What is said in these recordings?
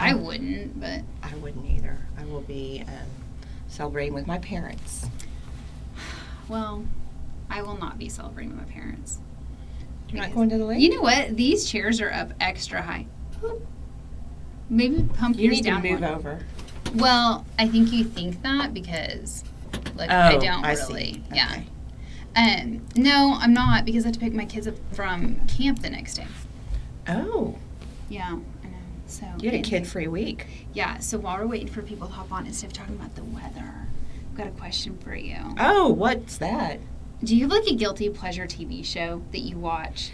I wouldn't, but... I wouldn't either. I will be celebrating with my parents. Well, I will not be celebrating with my parents. You're not going to the lake? You know what? These chairs are up extra high. Maybe pump yours down. You need to move over. Well, I think you think that because, like, I don't really. See. Yeah. Okay. No, I'm not, because I have to pick my kids up from camp the next day. Oh. Yeah, I know. So You had a kid-free week. Yeah, so while we're waiting for people to hop on, instead of talking about the weather, I've got a question for you. Oh, what's that? Do you have, like, a guilty pleasure TV show that you watch?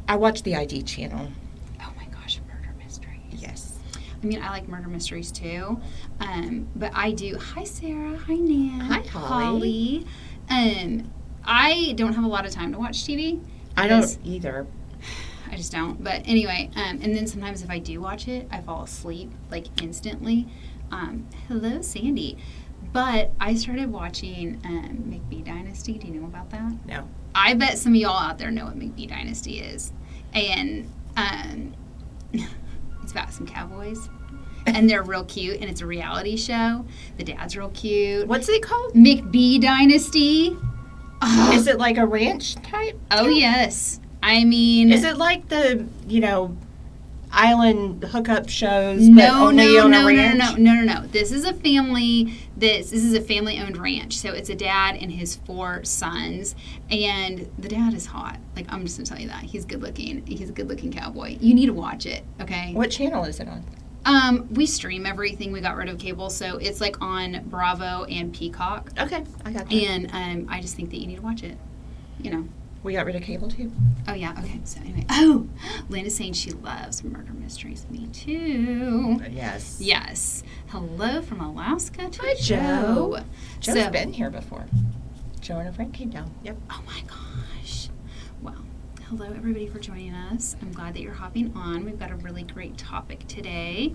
I watch the ID channel. Oh, my gosh, murder mysteries. Yes. I mean, I like murder mysteries, too. But I do. Hi, Sarah. Hi, Nan. Hi, Holly. I don't have a lot of time to watch TV. I don't either. I just don't. But anyway, and then sometimes if I do watch it, I fall asleep, like, instantly. Hello, Sandy. But I started watching McBee Dynasty. Do you know about that? No. I bet some of y'all out there know what McBee Dynasty is. And it's about some cowboys. And they're real cute, and it's a reality show. The dad's real cute. What's it called? McBee Dynasty. Is it like a ranch type? Oh, yes. I mean... Is it like the, island hookup shows, No. This is a family. This is a family-owned ranch. So it's a dad and his 4 sons, and the dad is hot. Like, I'm just gonna tell you that he's good-looking. He's a good-looking cowboy. You need to watch it. Okay. What channel is it on? We stream everything. We got rid of cable, so it's like on Bravo and Peacock. Okay, I got that. And I just think that you need to watch it. We got rid of cable too. Oh, yeah. Okay. So anyway. Oh, Linda's saying she loves murder mysteries. Me too. Yes. Yes. Hello from Alaska to Hi, Joe. Joe's So- been here before. Joe and a friend came down. Yep. Oh, my gosh. Well, hello, everybody, for joining us. I'm glad that you're hopping on. We've got a really great topic today.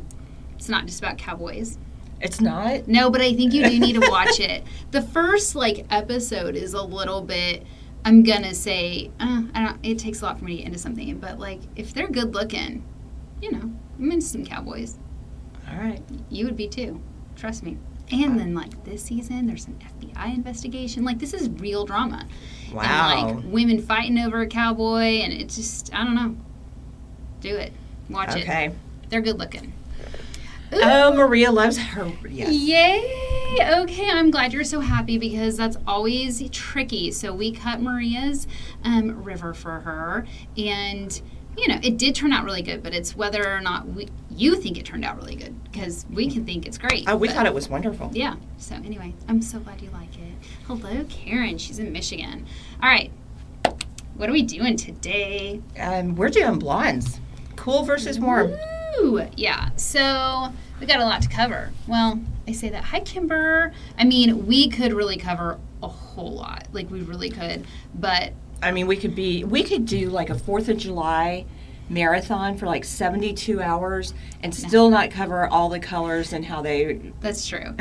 It's not just about cowboys. It's not? No, but I think you do need to watch it. The first, episode is a little bit... I'm gonna say, it takes a lot for me to get into something, but if they're good looking, I'm into some cowboys. All right. You would be too. Trust me. And then this season, there's an FBI investigation. This is real drama. Wow. And women fighting over a cowboy, and it's just, I don't know. Do it. Watch it. Okay. They're good looking. Ooh. Oh, Maria loves her. Yes. Yay! Okay, I'm glad you're so happy because that's always tricky. So we cut Maria's river for her, and it did turn out really good. But it's whether or not you think it turned out really good, because we can think it's great. Oh, we thought it was wonderful. Yeah. So anyway, I'm so glad you like it. Hello, Karen. She's in Michigan. All right. What are we doing today? We're doing blondes. Cool versus warm. Ooh, yeah. So we got a lot to cover. Well, I say that. Hi, Kimber. I mean, we could really cover a whole lot. We really could. But I mean, we could do a 4th of July marathon for 72 hours and still not cover all the colors and how they... That's true.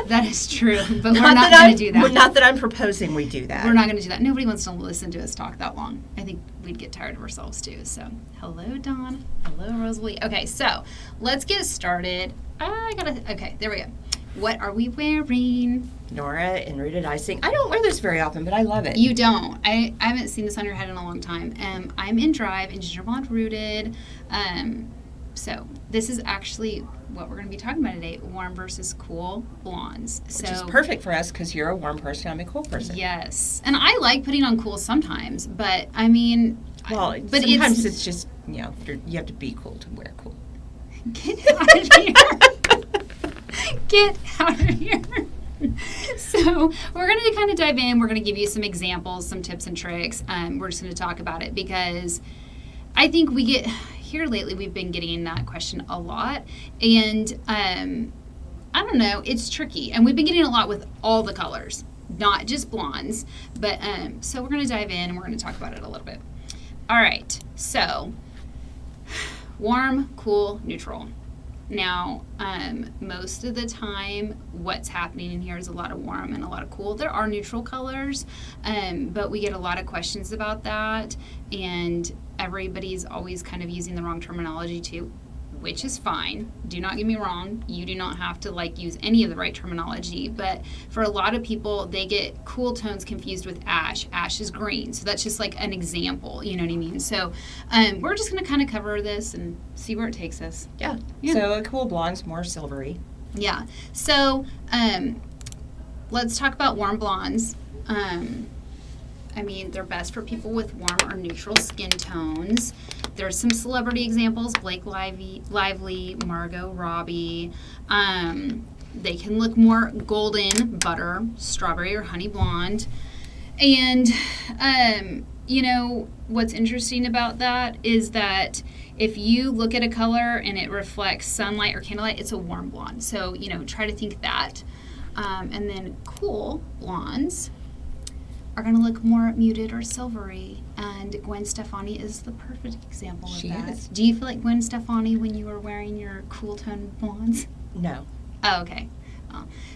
That is true. But we're not going to do that. Not that I'm proposing we do that. We're not going to do that. Nobody wants to listen to us talk that long. I think we'd get tired of ourselves too. So, hello, Dawn. Hello, Rosalie. Okay, so let's get started. Okay, there we go. What are we wearing? Nora in Rooted Icing. I don't wear this very often, but I love it. You don't. I haven't seen this on your head in a long time. I'm in Drive in Gingerblonde Rooted. So this is actually what we're going to be talking about today, warm versus cool blondes. Which is perfect for us because you're a warm person, I'm a cool person. Yes. And I like putting on cool sometimes, but I mean... Well, but sometimes it's just, you have to be cool to wear cool. Get out of here. Get out of here. So we're going to kind of dive in. We're going to give you some examples, some tips and tricks. We're just going to talk about it because I think here lately we've been getting that question a lot. And I don't know, it's tricky. And we've been getting a lot with all the colors, not just blondes. But so we're going to dive in and we're going to talk about it a little bit. All right. So warm, cool, neutral. Now, most of the time, what's happening in here is a lot of warm and a lot of cool. There are neutral colors, but we get a lot of questions about that, and everybody's always kind of using the wrong terminology too. which is fine. Do not get me wrong. You do not have to like use any of the right terminology, but for a lot of people, they get cool tones confused with ash. Ash is green, so that's just like an example, you know what I mean? So we're just going to kind of cover this and see where it takes us. Yeah. Yeah. So a cool blonde's more silvery. Yeah. So let's talk about warm blondes. I mean, they're best for people with warm or neutral skin tones. There's some celebrity examples, Blake Lively, Margot Robbie. They can look more golden, butter, strawberry, or honey blonde. And, you know, what's interesting about that is that if you look at a color and it reflects sunlight or candlelight, it's a warm blonde. So, you know, try to think that. And then cool blondes are going to look more muted or silvery, and Gwen Stefani is the perfect example of that. Is. Do you feel like Gwen Stefani when you were wearing your cool tone blondes? No. Oh, okay.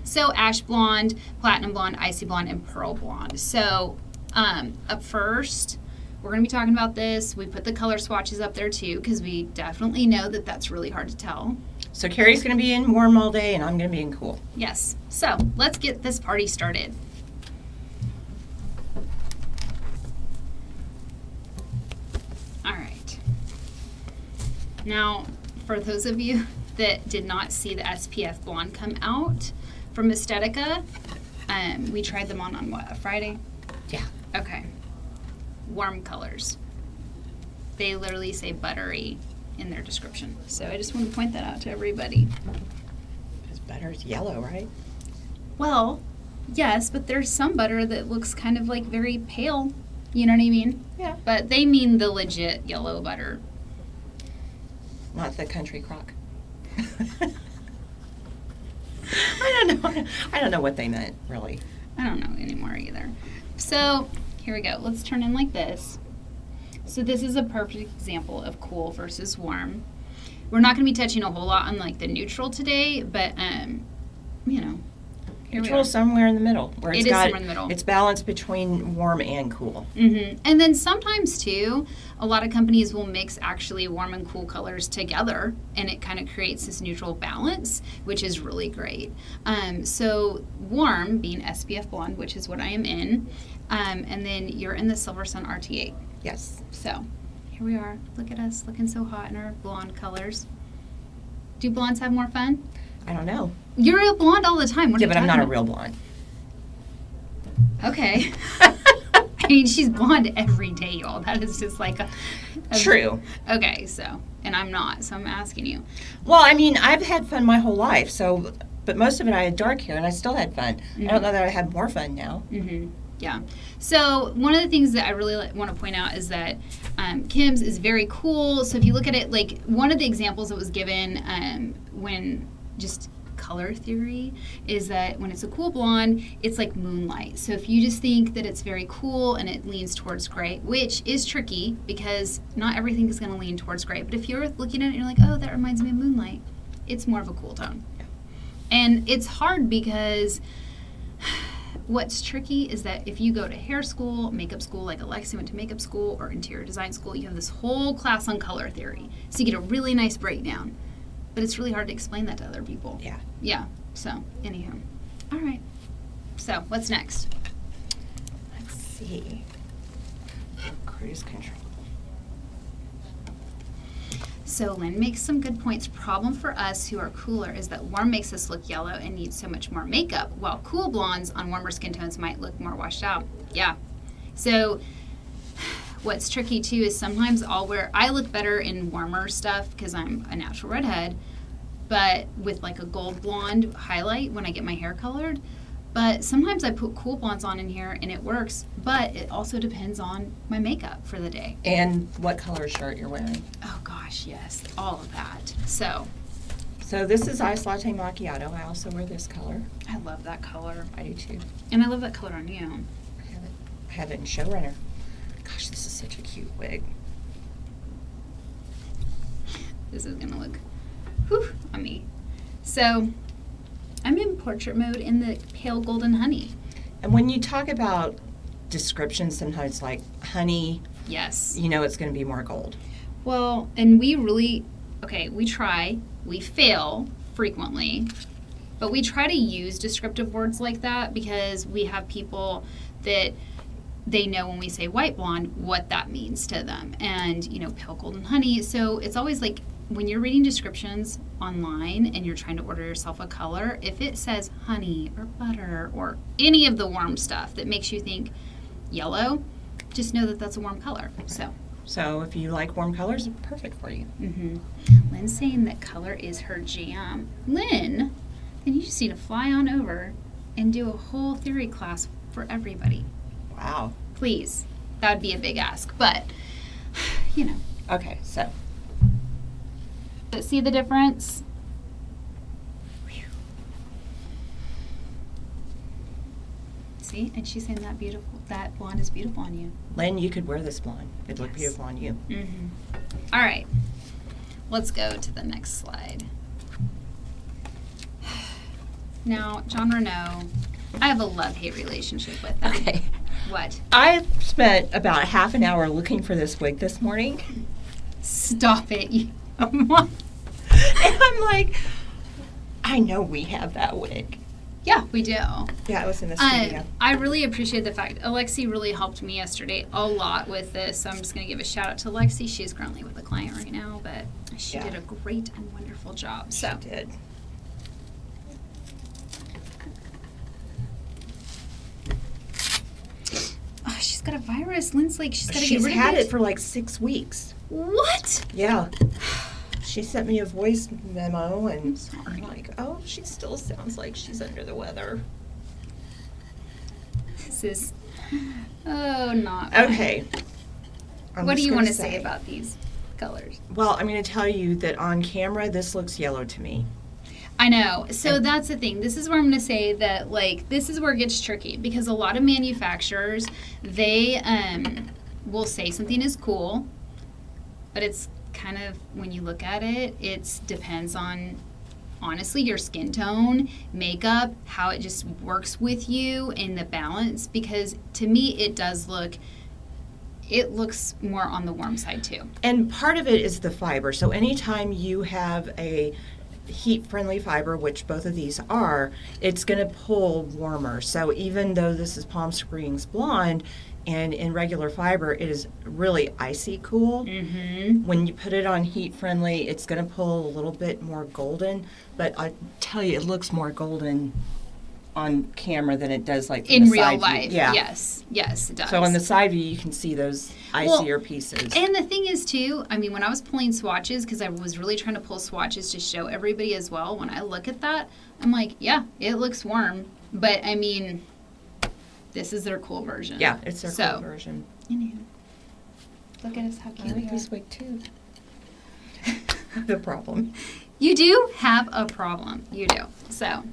So ash blonde, platinum blonde, icy blonde, and pearl blonde. So up first, we're going to be talking about this. We put the color swatches up there too because we definitely know that that's really hard to tell. So Keri's going to be in warm all day, and I'm going to be in cool. Yes. So let's get this party started. All right. Now, for those of you that did not see the SPF blonde come out from Estetica, we tried them on what, a Friday? Yeah. Okay. Warm colors. They literally say buttery in their description. So I just want to point that out to everybody. Because butter's yellow, right? Well, yes, but there's some butter that looks kind of like very pale. You know what I mean? Yeah. But they mean the legit yellow butter. Not the country crock. I don't know what they meant, really. I don't know anymore either. So here we go. Let's turn in like this. So this is a perfect example of cool versus warm. We're not going to be touching a whole lot on like the neutral today, but you know, here we are. Neutral somewhere in the middle. Where It is somewhere in the middle. It's balanced between warm and cool. Mm-hmm. And then sometimes too, a lot of companies will mix actually warm and cool colors together, and it kind of creates this neutral balance, which is really great. So warm being SPF blonde, which is what I am in, and then you're in the Silver Sun RT8. Yes. So here we are. Look at us looking so hot in our blonde colors. Do blondes have more fun? I don't know. You're a blonde all the time. What are Yeah, you but I'm not a talking real blonde. about? Okay. I mean, she's blonde every day, y'all. That is just like a True. Okay, so, and I'm not, so I'm asking you. Well, I mean, I've had fun my whole life, so, but most of it I had dark hair, and I still had fun. I don't know that I have more fun now. Mm-hmm. Yeah. So one of the things that I really want to point out is that Kim's is very cool. So if you look at it, like one of the examples that was given when just color theory is that when it's a cool blonde, it's like moonlight. So if you just think that it's very cool and it leans towards gray, which is tricky because not everything is going to lean towards gray. But if you're looking at it and you're like, oh, that reminds me of moonlight, it's more of a cool tone. Yeah. And it's hard because what's tricky is that if you go to hair school, makeup school, like Alexi went to makeup school or interior design school, you have this whole class on color theory. So you get a really nice breakdown. But it's really hard to explain that to other people. Yeah. Yeah. So, anywho. All right. So, what's next? Let's see. Cruise control. So, Lynn makes some good points. Problem for us who are cooler is that warm makes us look yellow and need so much more makeup, while cool blondes on warmer skin tones might look more washed out. Yeah. So, what's tricky too is sometimes I look better in warmer stuff because I'm a natural redhead, but with like a gold blonde highlight when I get my hair colored. But sometimes I put cool blondes on in here and it works, but it also depends on my makeup for the day. And what color shirt you're wearing. Oh gosh, yes, all of that. So this is Iced Latte Macchiato. I also wear this color. I love that color. I do too. And I love that color on you. I have it in Showrunner. Gosh, this is such a cute wig. This is gonna look on me. So I'm in portrait mode in the pale golden honey. And when you talk about descriptions, sometimes like honey, Yes. you know it's going to be more gold. Well, and we really, okay, we fail frequently, but we try to use descriptive words like that because we have people that they know when we say white blonde what that means to them, and pale golden honey. So it's always like when you're reading descriptions online and you're trying to order yourself a color, if it says honey or butter or any of the warm stuff that makes you think yellow, just know that that's a warm color. So if you like warm colors, it's perfect for you. Mm-hmm. Lynn's saying that color is her jam. Lynn, then you just need to fly on over and do a whole theory class for everybody. Wow. Please. That would be a big ask, but, Okay, so. See the difference? See? And she's saying that blonde is beautiful on you. Lynn, you could wear this blonde. It'd look Yes. beautiful on you. Mm-hmm. All right. Let's go to the next slide. Now, John Renau, I have a love-hate relationship with him. Okay. What? I spent about half an hour looking for this wig this morning. Stop it. And I'm like, I know we have that wig. Yeah, we do. Yeah, it was in the studio. I really appreciate the fact Alexi really helped me yesterday a lot with this. So I'm just going to give a shout out to Alexi. She's currently with a client right now, but she did a great and wonderful job. She did. Oh, she's got a virus. Lynn's like, she's got to get She's rid of had it. it for like 6 weeks. What? Yeah. She sent me a voice memo, and I'm sorry. I'm like, oh, she still sounds like she's under the weather. This is, not fun. Okay. What do you want to say about these colors? Well, I'm going to tell you that on camera, this looks yellow to me. I know. So that's the thing. This is where I'm going to say that, like, this is where it gets tricky because a lot of manufacturers, they will say something is cool, but it's kind of, when you look at it, it depends on, honestly, your skin tone, makeup, how it just works with you, and the balance, because to me, it looks more on the warm side too. And part of it is the fiber. So anytime you have a heat-friendly fiber, which both of these are, it's going to pull warmer. So even though this is Palm Springs Blonde, and in regular fiber, it is really icy cool. Mm-hmm. When you put it on heat-friendly, it's going to pull a little bit more golden. But I tell you, it looks more golden on camera than it does like in the real side life. view. Yeah. Yes, it does. So on the side view, you can see those icier pieces. And the thing is, too, I mean, when I was pulling swatches, because I was really trying to pull swatches to show everybody as well, when I look at that, I'm like, yeah, it looks warm. But, I mean, this is their cool version. Yeah, it's their cool version. Anywho, look at us, how cute I we like are. this wig, too. The problem. You do have a problem. You do. So,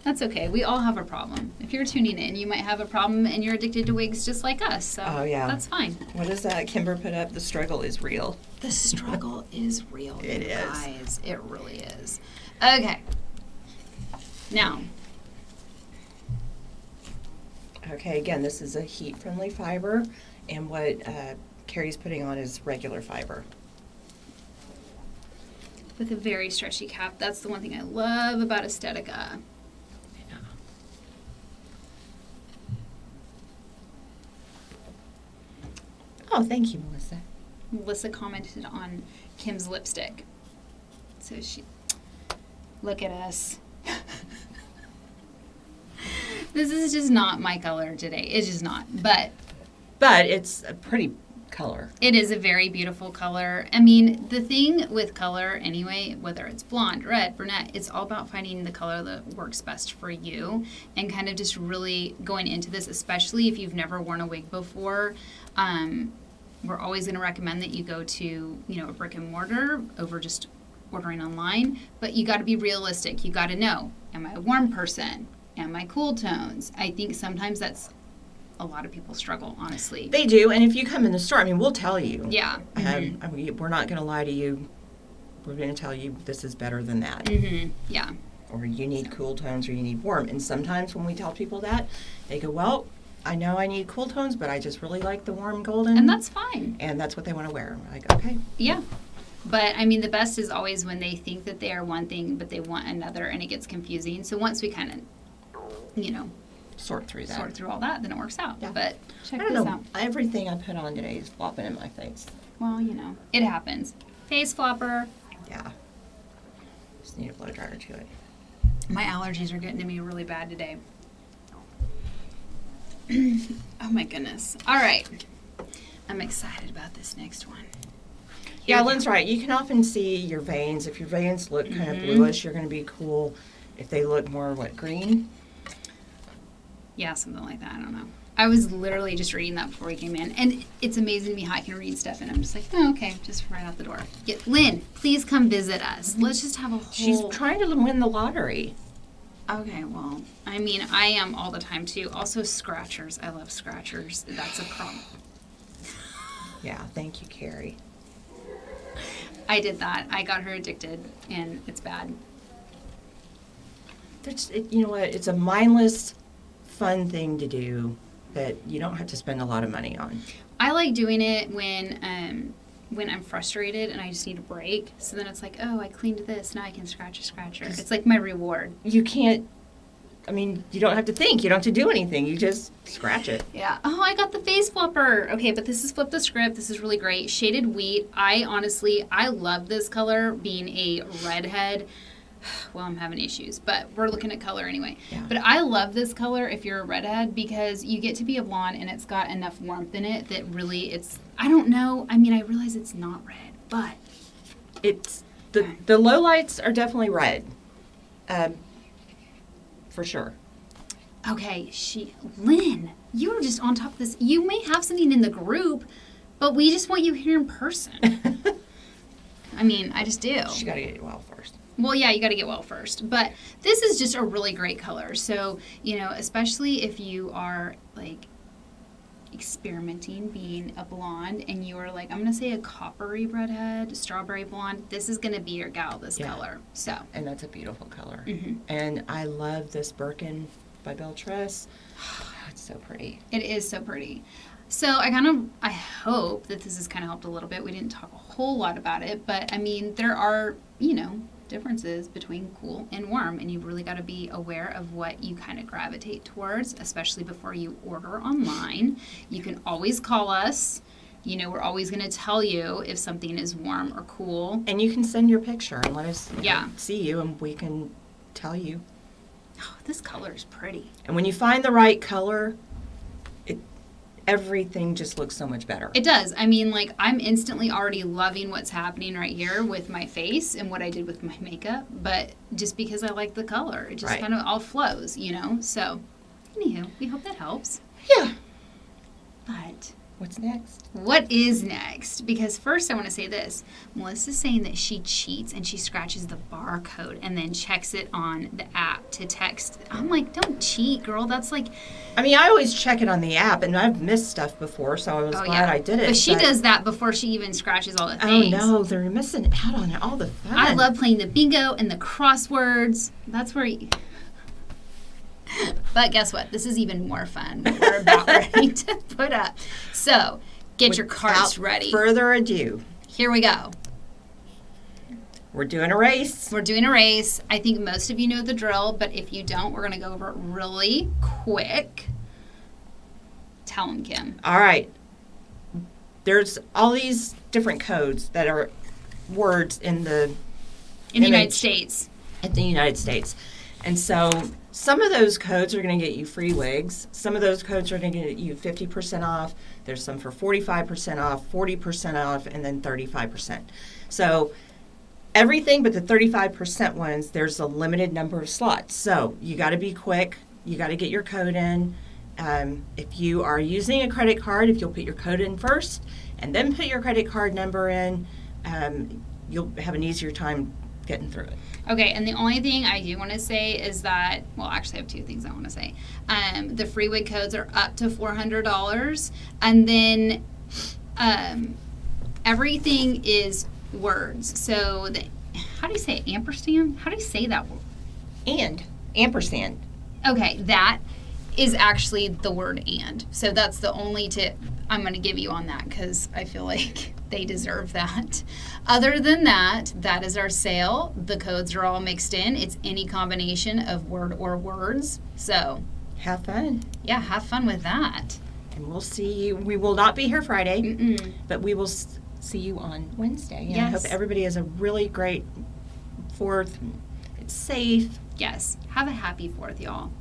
that's okay. We all have a problem. If you're tuning in, you might have a problem and you're addicted to wigs just like us. So, that's fine. What is that? Kimber put up, the struggle is real. The struggle is real, It you is. guys. It really is. Okay. Now. Okay, again, this is a heat-friendly fiber, and what Keri's putting on is regular fiber. With a very stretchy cap. That's the one thing I love about Estetica. Oh, thank you, Melissa. Melissa commented on Kim's lipstick. So look at us. This is just not my color today. It's just not. But it's a pretty color. it is a very beautiful color. I mean, the thing with color anyway, whether it's blonde, red, brunette, it's all about finding the color that works best for you and kind of just really going into this, especially if you've never worn a wig before. We're always going to recommend that you go to, a brick and mortar over just ordering online, but you got to be realistic. You got to know, am I a warm person? Am I cool tones? I think sometimes that's a lot of people struggle, honestly. They do, and if you come in the store, I mean, we'll tell you. Yeah. I mean, we're not going to lie to you. We're going to tell you this is better than that. Mm-hmm. Yeah. Or you need cool tones or you need warm. And sometimes when we tell people that, they go, well, I know I need cool tones, but I just really like the warm golden. And that's fine. And that's what they want to wear. I'm like, okay. Yeah. But, I mean, the best is always when they think that they are one thing, but they want another, and it gets confusing. So once we kind of, Sort through all that, then it works out. Yeah. But check I don't this know. out. Everything I put on today is flopping in my face. Well, it happens. Face flopper. Yeah. Just need a blow dryer to it. My allergies are getting to me really bad today. Oh, my goodness. All right. I'm excited about this next one. Yeah, Lynn's right. You can often see your veins. If your veins look kind of bluish, you're going to be cool. If they look more, green? Yeah, something like that. I don't know. I was literally just reading that before we came in. And it's amazing to me how I can read stuff. And I'm just like, oh, okay, just right out the door. Lynn, please come visit us. Let's just have a whole... She's trying to win the lottery. Okay, well, I mean, I am all the time, too. Also, scratchers. I love scratchers. That's a problem. Yeah, thank you, Keri. I did that. I got her addicted, and it's bad. You know what? It's a mindless, fun thing to do that you don't have to spend a lot of money on. I like doing it when I'm frustrated and I just need a break. So then it's like, oh, I cleaned this. Now I can scratch a scratcher. It's like my reward. You can't... you don't have to think. You don't have to do anything. You just scratch it. Yeah. Oh, I got the face flipper. Okay, but this is Flip the Script. This is really great. Shaded Wheat. I love this color being a redhead. Well, I'm having issues, but we're looking at color anyway. Yeah. But I love this color if you're a redhead because you get to be a blonde and it's got enough warmth in it that really I don't know. I realize it's not red, but. It's, the lowlights are definitely red. For sure. Okay, Lynn, you were just on top of this. You may have something in the group, but we just want you here in person. I just do. She got to get well first. Well, yeah, you got to get well first. But this is just a really great color. So, especially if you are, experimenting being a blonde and you are, I'm going to say a coppery redhead, strawberry blonde, this is going to be your gal, this color. So. And that's a beautiful color. Mm-hmm. And I love this Birkin by BelleTress. Oh, it's so pretty. It is so pretty. So I hope that this has kind of helped a little bit. We didn't talk a whole lot about it, but there are, differences between cool and warm, and you've really got to be aware of what you kind of gravitate towards, especially before you order online. You can always call us. We're always going to tell you if something is warm or cool. And you can send your picture and let us see you, and we can tell you. Oh, this color is pretty. And when you find the right color, everything just looks so much better. It does. I'm instantly already loving what's happening right here with my face and what I did with my makeup, but just because I like the color, it just kind of all flows, So, anywho, we hope that helps. Yeah. But what's next? What is next? Because first I want to say this. Melissa's saying that she cheats and she scratches the barcode and then checks it on the app to text. I'm like, don't cheat, girl. That's like... I always check it on the app, and I've missed stuff before, so I was glad I did it. But she does that before she even scratches all the things. Oh, no. They're missing out on all the fun. I love playing the bingo and the crosswords. That's where you... But guess what? This is even more fun. What we're about ready to put up. So, get your cards ready. Without further ado. Here we go. We're doing a race. We're doing a race. I think most of you know the drill, but if you don't, we're going to go over it really quick. Tell them, Kim. All right. There's all these different codes that are words in the United States. In the United States. And so some of those codes are going to get you free wigs. Some of those codes are going to get you 50% off. There's some for 45% off, 40% off, and then 35%. So everything but the 35% ones, there's a limited number of slots. So you got to be quick. You got to get your code in. If you are using a credit card, if you'll put your code in first and then put your credit card number in, you'll have an easier time getting through it. Okay, and the only thing I do want to say is that, well, actually I have two things I want to say. The free wig codes are up to $400, and then everything is words. So, how do you say it? Ampersand? How do you say that word? And. Ampersand. Okay, that is actually the word and. So that's the only tip. I'm going to give you on that because I feel like they deserve that. Other than that, that is our sale. The codes are all mixed in. It's any combination of word or words. So have fun. Yeah, have fun with that. And we'll see you. We will not be here Friday, but we will see you on Wednesday. And I hope everybody has a really great 4th. It's safe. Yes. Have a happy 4th, y'all.